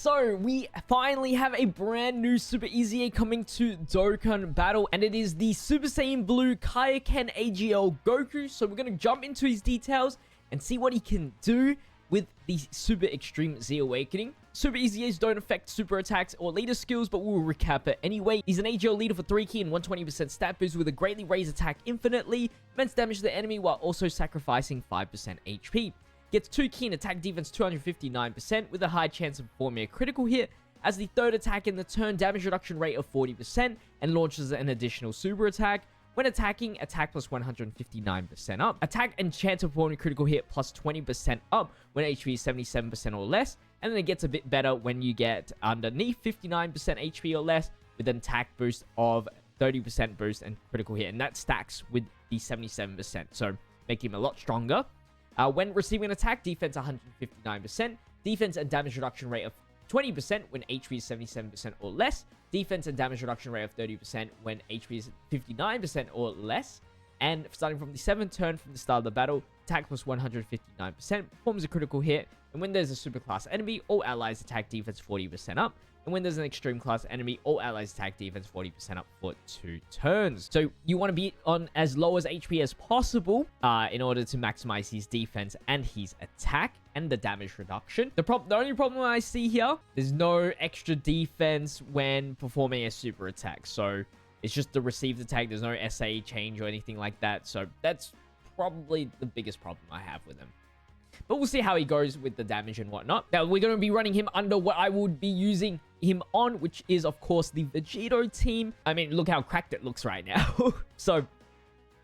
So we finally have a brand new Super EZA coming to Dokkan Battle, and it is the Super Saiyan Blue Kaioken Agl Goku. So we're going to jump into his details and see what he can do with the Super Extreme Z Awakening. Super EZAs don't affect super attacks or leader skills, but we'll recap it anyway. He's an AGL leader for 3 key and 120% stat boost with a greatly raised attack infinitely, immense damage to the enemy while also sacrificing 5% HP. Gets 2 key and attack defense 259% with a high chance of performing a critical hit as the third attack in the turn, damage reduction rate of 40%, and launches an additional super attack. When attacking, attack plus 159% up. Attack and chance of performing a critical hit plus 20% up when HP is 77% or less. And then it gets a bit better when you get underneath 59% HP or less with an attack boost of 30% boost and critical hit. And that stacks with the 77%. So making him a lot stronger. When receiving an attack, defense 159%. Defense and damage reduction rate of 20% when HP is 77% or less. Defense and damage reduction rate of 30% when HP is 59% or less. And starting from the 7th turn from the start of the battle, attack plus 159%, performs a critical hit. And when there's a super class enemy, all allies attack defense 40% up. And when there's an extreme class enemy, all allies attack defense 40% up for 2 turns. So you want to be on as low as HP as possible in order to maximize his defense and his attack and the damage reduction. The only problem I see here, there's no extra defense when performing a super attack. So it's just the received attack. There's no SA change or anything like that. So that's probably the biggest problem I have with him. But we'll see how he goes with the damage and whatnot. Now, we're going to be running him under what I would be using him on, which is, of course, the Vegito team. I mean, look how cracked it looks right now. So,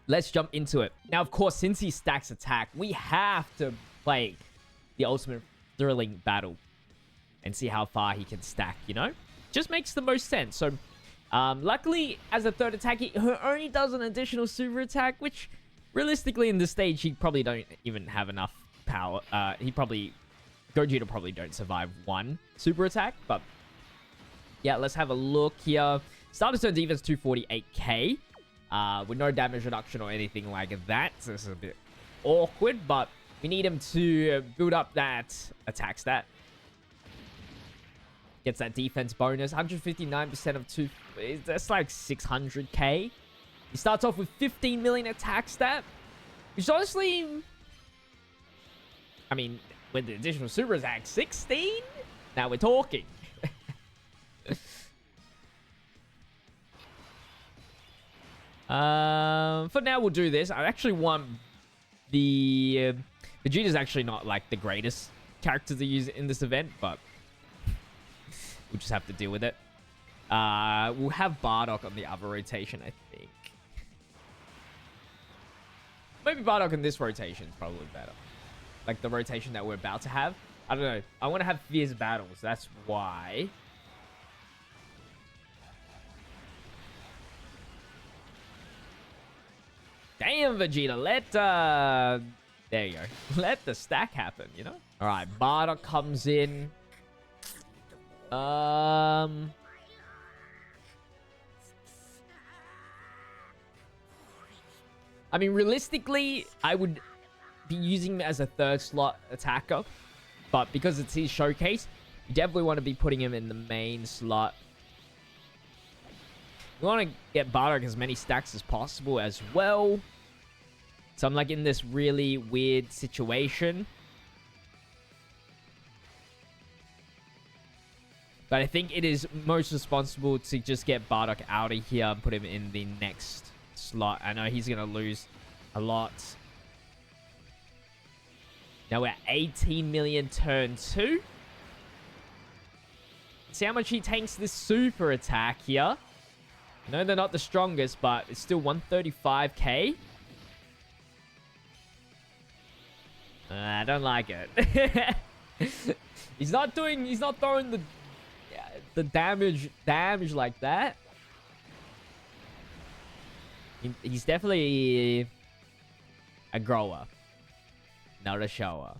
let's jump into it. Now, of course, since he stacks attack, we have to play the ultimate thrilling battle and see how far he can stack, you know? Just makes the most sense. So, luckily, as a third attack, he only does an additional super attack, which, realistically, in this stage, he probably don't even have enough power. Gogeta probably don't survive 1 super attack, but yeah, let's have a look here. Starter turn defense 248k with no damage reduction or anything like that. So this is a bit awkward, but we need him to build up that attack stat. Gets that defense bonus, 159% of 2. That's like 600k. He starts off with 15 million attack stat, which honestly, I mean, with the additional super attack, 16? Now we're talking. For now, we'll do this. I actually want the... Vegeta's actually not, like, the greatest character to use in this event, but we'll just have to deal with it. We'll have Bardock on the other rotation, I think. Maybe Bardock in this rotation is probably better. Like the rotation that we're about to have. I don't know. I want to have fierce battles. That's why. Damn, Vegeta. There you go. Let the stack happen, you know? Alright, Bardock comes in. I mean, realistically, I would be using him as a 3rd slot attacker, but because it's his showcase, you definitely want to be putting him in the main slot. We want to get Bardock as many stacks as possible as well. So I'm like in this really weird situation. But I think it is most responsible to just get Bardock out of here and put him in the next slot. I know he's going to lose a lot. Now we're 18 million turn 2. See how much he tanks this super attack here. No, they're not the strongest, but it's still 135k. I don't like it. He's not throwing the damage like that. He's definitely a grower, not a shower.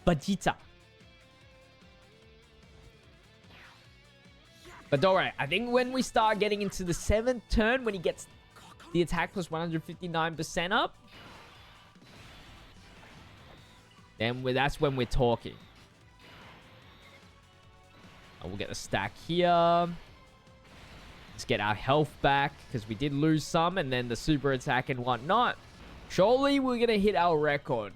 Vegeta. But don't worry, I think when we start getting into the 7th turn, when he gets the attack plus 159% up, then that's when we're talking. We'll get a stack here. Let's get our health back, because we did lose some, and then the super attack and whatnot. Surely we're going to hit our record.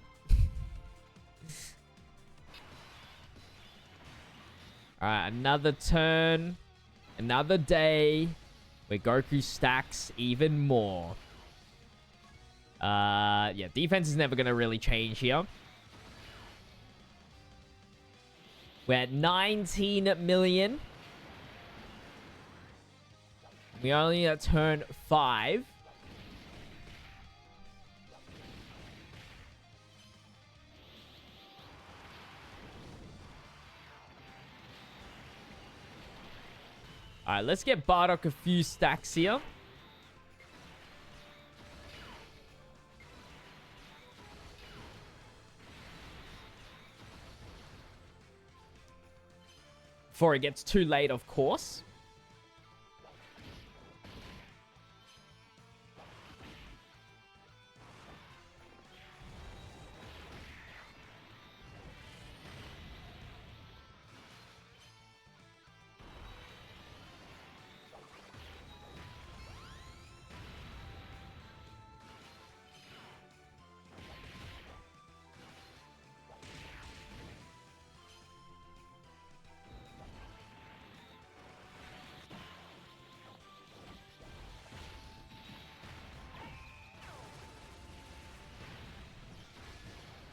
Alright, another turn. Another day where Goku stacks even more. Yeah, defense is never going to really change here. We're at 19 million. We only at turn 5. Alright, let's get Bardock a few stacks here. Before it gets too late, of course.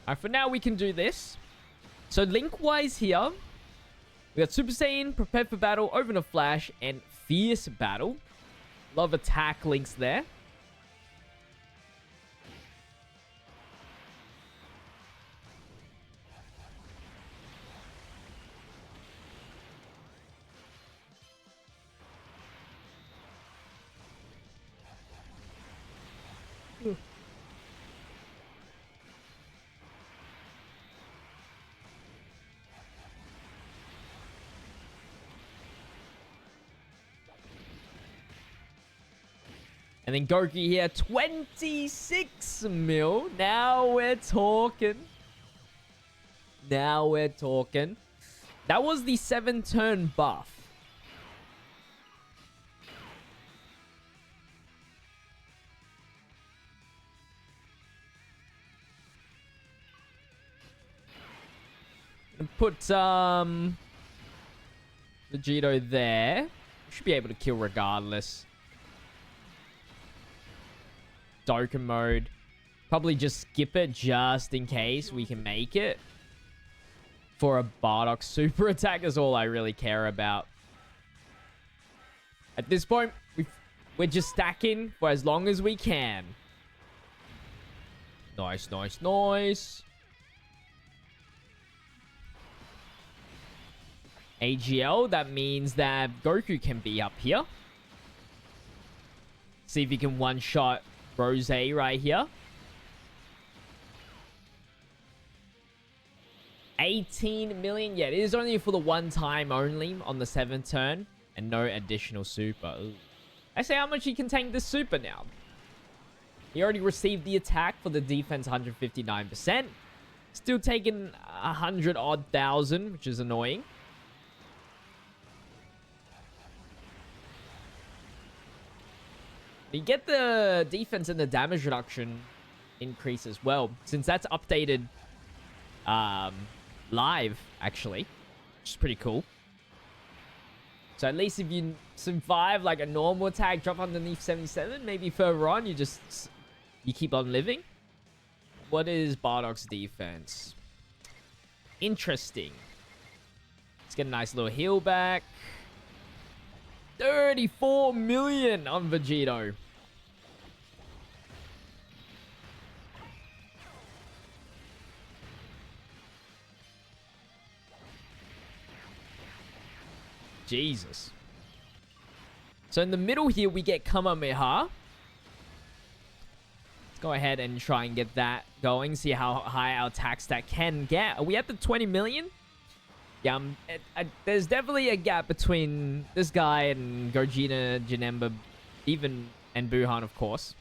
Alright, for now we can do this. So link-wise here, we got Super Saiyan, Prepared for Battle, Over in a Flash, and Fierce Battle. Love attack links there. And then Goku here, 26 mil. Now we're talking. Now we're talking. That was the 7-turn buff. Put Vegito there. Should be able to kill regardless. Dokkan mode. Probably just skip it just in case we can make it. For a Bardock super attack is all I really care about. At this point, we're just stacking for as long as we can. Nice, nice, nice. AGL, that means that Goku can be up here. See if he can one-shot Rose right here. 18 million. Yeah, it is only for the one time only on the 7th turn. And no additional super. Ooh. I say how much he can tank this super now. He already received the attack for the defense 159%. Still taking 100 odd thousand, which is annoying. You get the defense and the damage reduction increase as well, since that's updated live, actually, which is pretty cool. So at least if you survive like a normal attack, drop underneath 77, maybe further on, you keep on living. What is Bardock's defense? Interesting. Let's get a nice little heal back. 34 million on Vegito. Jesus. So in the middle here, we get Kamehameha. Let's go ahead and try and get that going. See how high our attack stack can get. Are we at the 20 million? Yeah, there's definitely a gap between this guy and Gogeta, Janemba, even, and Buhan, of course.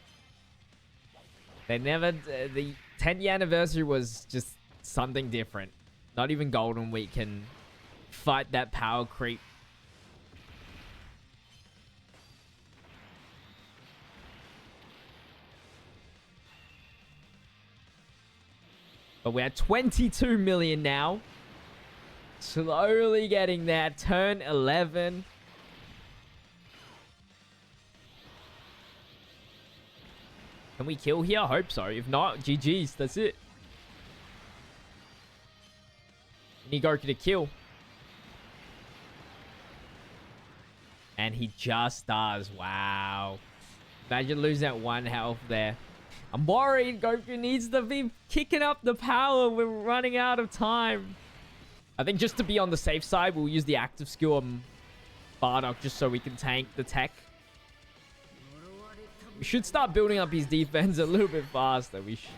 They never... The 10th year anniversary was just something different. Not even Golden Week can fight that power creep. But we're at 22 million now. Slowly getting there. Turn 11. Can we kill here? I hope so. If not, GG's. That's it. We need Goku to kill. And he just does. Wow. Imagine losing that 1 health there. I'm worried. Goku needs to be kicking up the power. We're running out of time. I think just to be on the safe side, we'll use the active skill on Bardock just so we can tank the tech. We should start building up his defense a little bit faster. We should.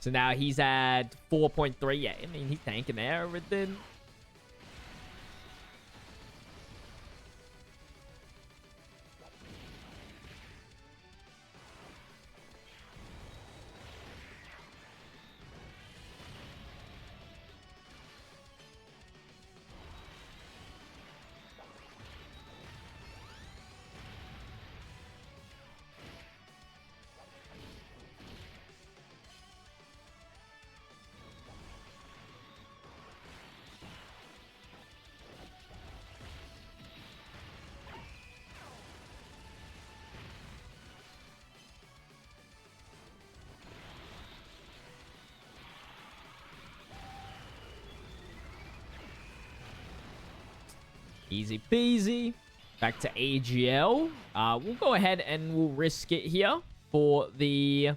So now he's at 4.3. Yeah, I mean, he's tanking there, everything. Easy peasy. Back to AGL. We'll go ahead and we'll risk it here for the...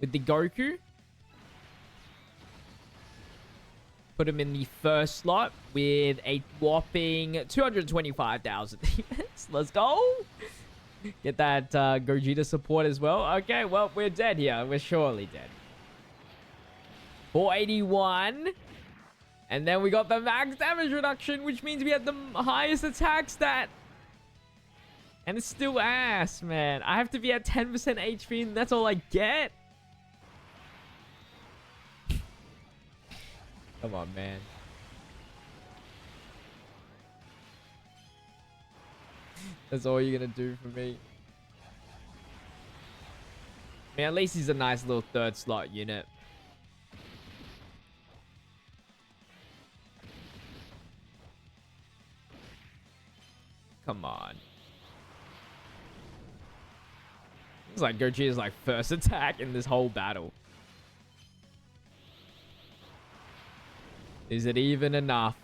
with the Goku. Put him in the first slot with a whopping 225,000 defense. Let's go. Get that Gogeta support as well. Okay, well, we're dead here. We're surely dead. 481. And then we got the max damage reduction, which means we had the highest attack stat. And it's still ass, man. I have to be at 10% HP and that's all I get. Come on, man. That's all you're gonna do for me. Man, at least he's a nice little third slot unit. Come on. It's like Gogeta's like first attack in this whole battle. Is it even enough?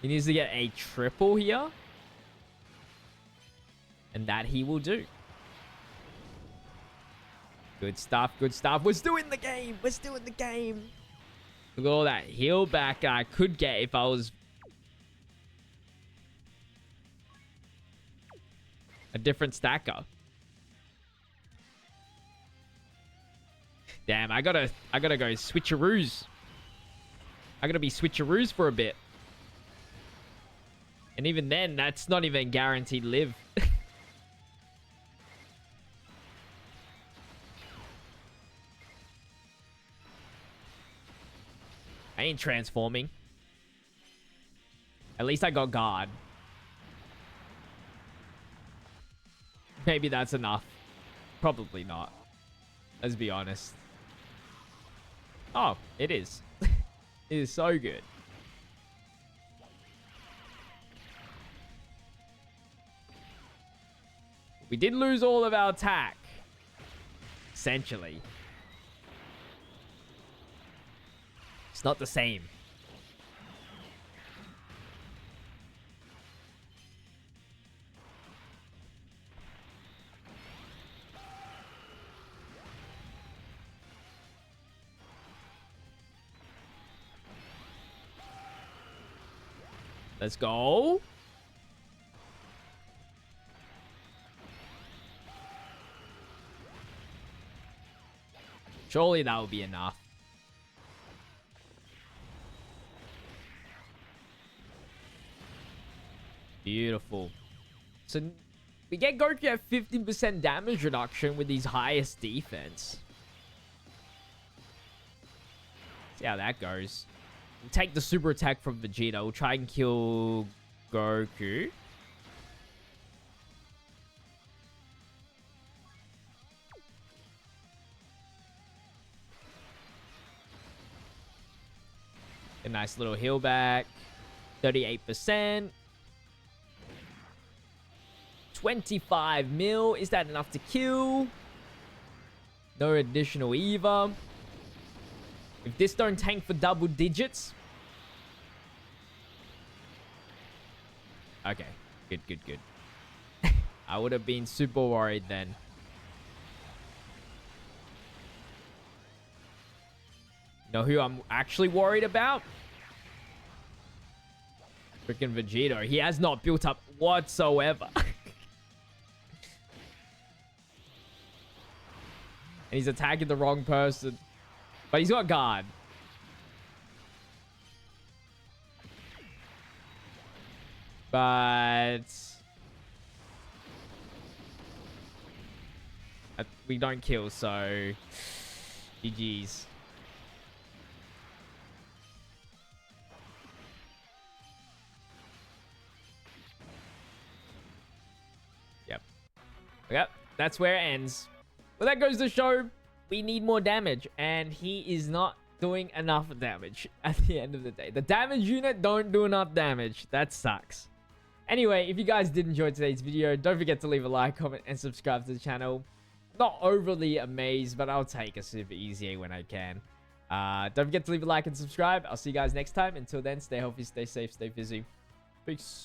He needs to get a triple here. And that he will do. Good stuff, good stuff. We're still in the game. We're still in the game. Look at all that heal back I could get if I was a different stacker. Damn, I gotta go switcheroos. I gotta be switcheroos for a bit. And even then, that's not even guaranteed live. I ain't transforming. At least I got guard. Maybe that's enough. Probably not. Let's be honest. Oh, it is. It is so good. We did lose all of our attack. Essentially. It's not the same. Let's go. Surely that will be enough. Beautiful. So we get Goku at 15% damage reduction with his highest defense. See how that goes. We'll take the super attack from Vegeta. We'll try and kill Goku. A nice little heal back. 38%. 25 mil. Is that enough to kill? No additional either. If this don't tank for double digits. Okay. Good, good, good. I would have been super worried then. You know who I'm actually worried about? Freaking Vegeta. He has not built up whatsoever. And he's attacking the wrong person. But he's got guard. But we don't kill, so GG's. Yep, that's where it ends. Well, that goes to show we need more damage, and he is not doing enough damage at the end of the day. The damage unit don't do enough damage. That sucks. Anyway, if you guys did enjoy today's video, don't forget to leave a like, comment, and subscribe to the channel. Not overly amazed, but I'll take a super easy when I can. Don't forget to leave a like and subscribe. I'll see you guys next time. Until then, stay healthy, stay safe, stay busy. Peace.